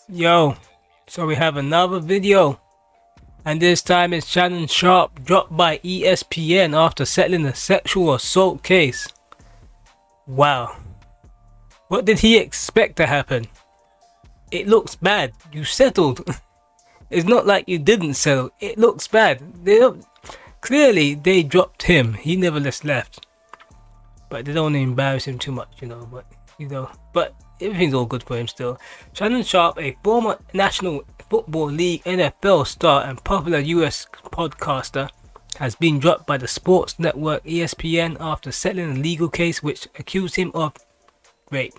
Yo, so we have another video, and this time it's Shannon Sharpe dropped by ESPN after settling a sexual assault case. Wow, what did he expect to happen? It looks bad. You settled. It's not like you didn't settle. It looks bad. Clearly they dropped him. He nevertheless left, but they don't want to embarrass him too much, But everything's all good for him still. Shannon Sharpe, a former National Football League NFL star and popular US podcaster, has been dropped by the sports network ESPN after settling a legal case which accused him of rape.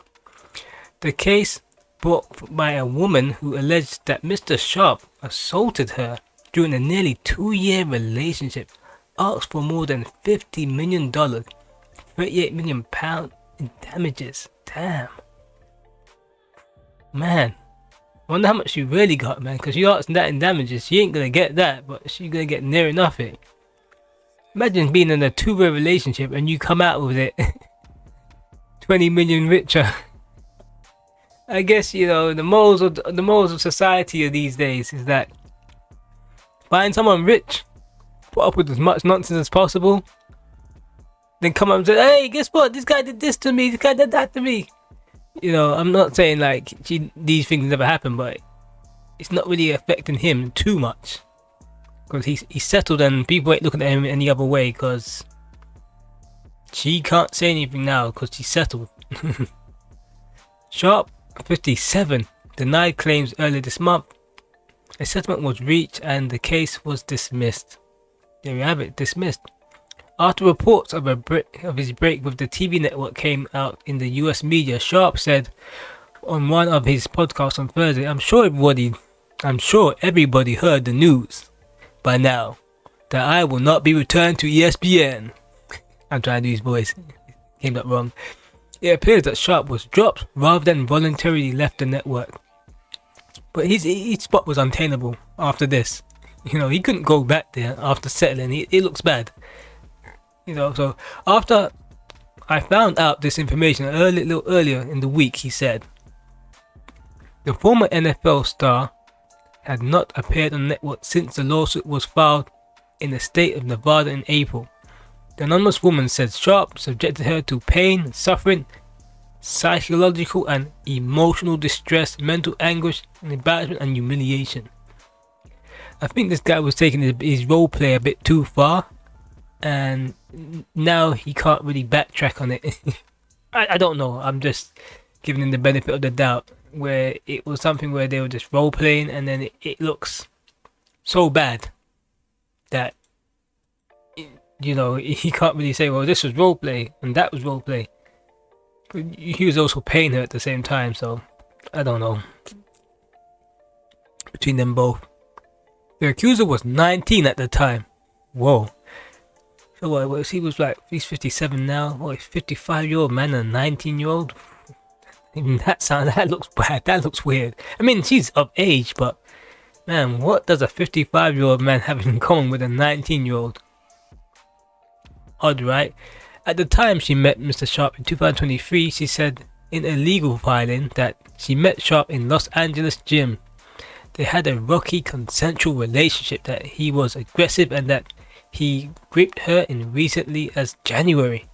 The case, brought by a woman who alleged that Mr. Sharpe assaulted her during a nearly 2-year relationship, asked for more than $50 million, £38 million in damages. Damn. Man, I wonder how much she really got, man, because you asked that in damages. She ain't gonna get that, but she's gonna get near enough it. Imagine being in a 2-way relationship and you come out with it 20 million richer. I guess, the morals of society these days is that find someone rich, put up with as much nonsense as possible, then come up and say, hey, guess what? This guy did this to me, this guy did that to me. I'm not saying like these things never happen, but it's not really affecting him too much because he's settled and people ain't looking at him any other way because she can't say anything now because she's settled. Sharpe, 57, denied claims earlier this month. A settlement was reached and the case was dismissed. There you have it, dismissed. After reports of his break with the TV network came out in the US media, Sharpe said on one of his podcasts on Thursday, I'm sure everybody heard the news by now that I will not be returned to ESPN. I'm trying to do his voice. Came up wrong. It appears that Sharpe was dropped rather than voluntarily left the network. But his spot was untenable after this. He couldn't go back there after settling. It looks bad. So after I found out this information a little earlier in the week, he said, the former NFL star had not appeared on the network since the lawsuit was filed in the state of Nevada in April. The anonymous woman said Sharpe subjected her to pain, suffering, psychological and emotional distress, mental anguish, embarrassment and humiliation. I think this guy was taking his role play a bit too far, and now he can't really backtrack on it. I don't know. I'm just giving him the benefit of the doubt, where it was something where they were just role playing, and then it looks so bad that he can't really say, well, this was role play and that was role play. But he was also paying her at the same time, so I don't know. Between them both, the accuser was 19 at the time. Whoa. So what, he was like, he's 57 now, or he's 55-year-old man and a 19-year-old? That looks bad, that looks weird. I mean, she's of age, but man, what does a 55-year-old man have in common with a 19-year-old? Odd, right? At the time she met Mr. Sharpe in 2023, she said in a legal filing that she met Sharpe in Los Angeles gym. They had a rocky consensual relationship, that he was aggressive and that he gripped her in recently as January.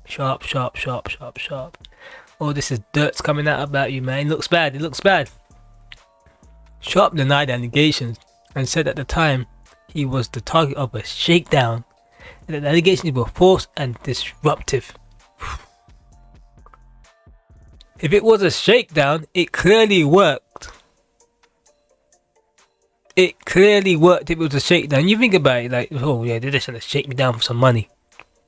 Sharpe. Oh, this is dirt's coming out about you, man. It looks bad. Sharpe denied allegations and said at the time he was the target of a shakedown and that the allegations were false and disruptive. If it was a shakedown, it clearly worked. If it was a shakedown. You think about it, like, oh yeah, they're just trying to shake me down for some money.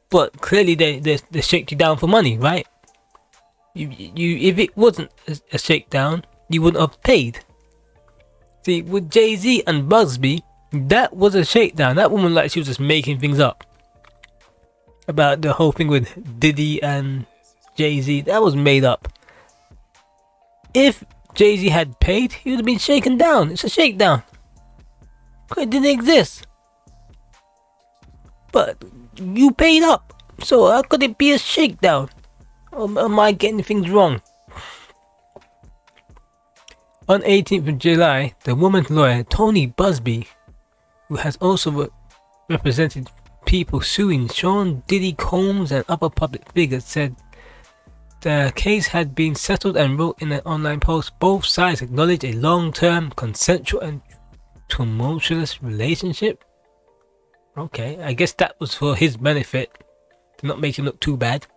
But clearly they shake you down for money, right? If it wasn't a shakedown, you wouldn't have paid. See, with Jay-Z and Busby, that was a shakedown. That woman, like, she was just making things up. About the whole thing with Diddy and Jay-Z, that was made up. If Jay-Z had paid, he would have been shaken down. It's a shakedown. It didn't exist. But you paid up, so how could it be a shakedown? Or am I getting things wrong? On 18th of July, the woman's lawyer, Tony Busby, who has also represented people suing Sean Diddy Combs and other public figures, said the case had been settled and wrote in an online post, both sides acknowledge a long-term, consensual and tumultuous relationship. Okay, I guess that was for his benefit, to not make him look too bad.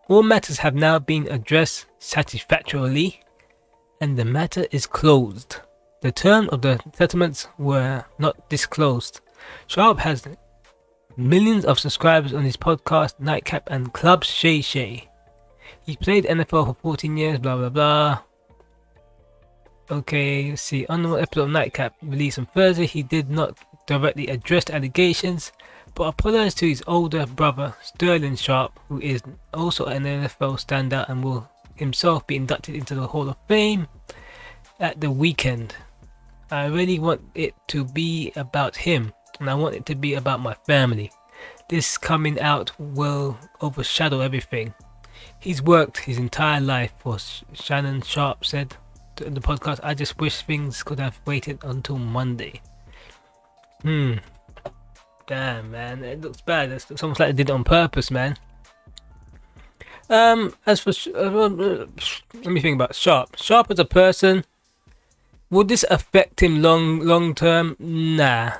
All matters have now been addressed satisfactorily, and the matter is closed. The terms of the settlements were not disclosed. Sharpe has millions of subscribers on his podcast, Nightcap and Club Shay Shay. He played NFL for 14 years, blah blah blah. Okay, let's see. On the episode of Nightcap released on Thursday, he did not directly address the allegations, but apologized to his older brother, Sterling Sharpe, who is also an NFL standout and will himself be inducted into the Hall of Fame at the weekend. I really want it to be about him, and I want it to be about my family. This coming out will overshadow everything. He's worked his entire life for Shannon. Sharpe said in the podcast, I just wish things could have waited until Monday. Damn, man, it looks bad. It's almost like they did it on purpose, man. As for let me think about Sharpe. Sharpe as a person, would this affect him long term? Nah,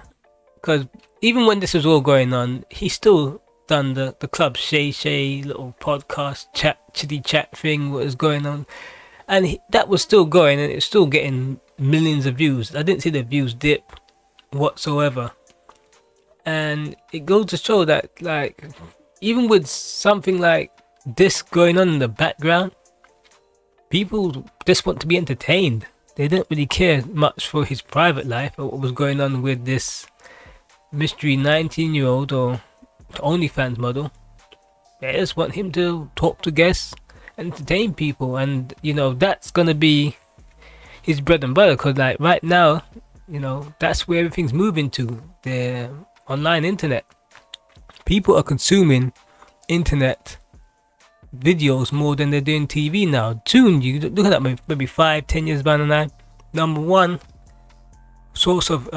because even when this was all going on, he still done the Club Shay Shay little podcast chitty chat thing what was going on, and that was still going, and it's still getting millions of views. I didn't see the views dip whatsoever, and it goes to show that, like, even with something like this going on in the background, people just want to be entertained. They don't really care much for his private life or what was going on with this mystery 19-year-old or OnlyFans model. They just want him to talk to guests, entertain people, and that's gonna be his bread and butter. Because like right now, that's where everything's moving to, the online internet. People are consuming internet videos more than they're doing TV now. Soon, you look at that, maybe 5-10 years down the line, number one source of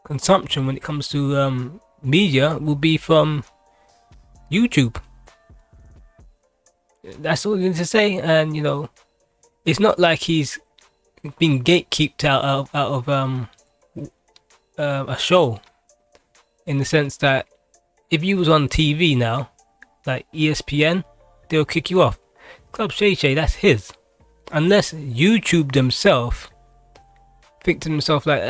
consumption when it comes to media will be from YouTube. That's all I need to say. And it's not like he's being gatekept out of a show, in the sense that if you was on TV now, like ESPN, they'll kick you off. Club Shay Shay, that's his. Unless YouTube themselves think to themselves like,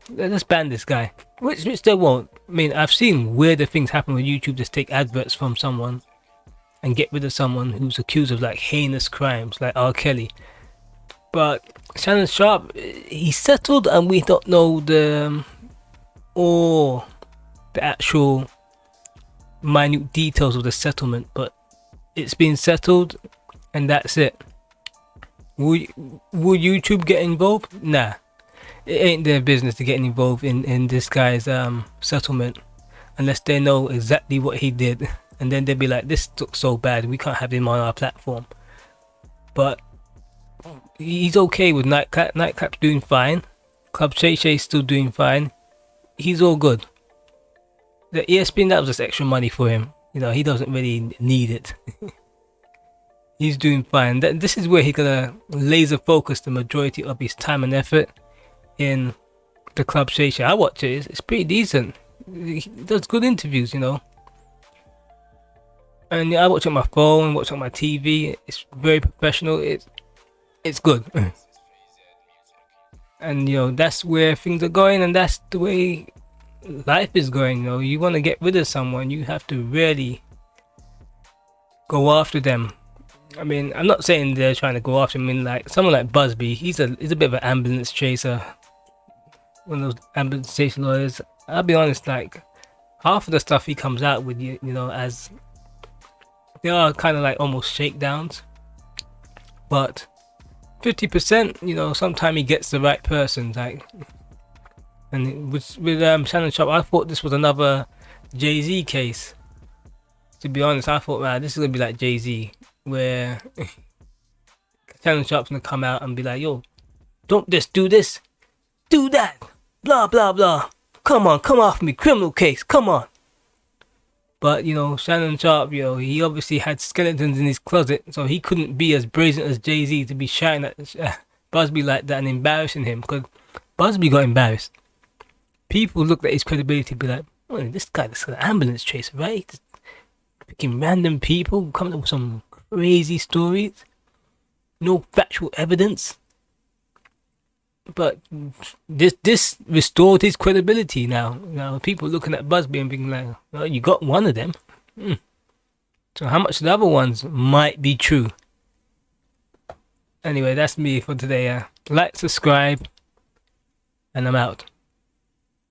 let's ban this guy. Which they won't. I mean, I've seen weirder things happen with YouTube. Just take adverts from someone and get rid of someone who's accused of like heinous crimes, like R. Kelly. But Shannon Sharpe, he settled, and we don't know the actual minute details of the settlement, but it's been settled, and that's it. Will YouTube get involved? Nah, it ain't their business to get involved in this guy's settlement, unless they know exactly what he did, and then they'll be like, this looks so bad, we can't have him on our platform. But he's okay with Nightcap. Nightcap's doing fine. Club Shay Shay's still doing fine. He's all good. The ESPN, that was just extra money for him. He doesn't really need it. He's doing fine. This is where he's gonna laser focus the majority of his time and effort, in the Club Shay Shay. I watch it. It's pretty decent. He does good interviews, And I watch it on my phone, watch it on my TV. It's very professional. It's good. And that's where things are going, and that's the way life is going. You want to get rid of someone, you have to really go after them. I mean, I'm not saying they're trying to go after him. I mean, like someone like Busby, he's a bit of an ambulance chaser, one of those ambulance chaser lawyers. I'll be honest, like half of the stuff he comes out with, as they are kind of like almost shakedowns, but 50%, sometimes he gets the right person, like. And with Shannon Sharpe, I thought this was another Jay-Z case. To be honest, I thought, man, this is gonna be like Jay-Z, where Shannon Sharpe's gonna come out and be like, yo, don't just do this, do that, blah blah blah. Come on, come off me, criminal case, come on. But you know, Shannon Sharpe, you know, he obviously had skeletons in his closet, so he couldn't be as brazen as Jay-Z to be shouting at Busby like that and embarrassing him, because Busby got embarrassed. People looked at his credibility and be like, well, this guy is an ambulance chaser, right? Just picking random people, coming up with some crazy stories, no factual evidence. But this restored his credibility now. Now people looking at Busby and being like, well, you got one of them. So how much the other ones might be true? Anyway, that's me for today. Like, subscribe, and I'm out.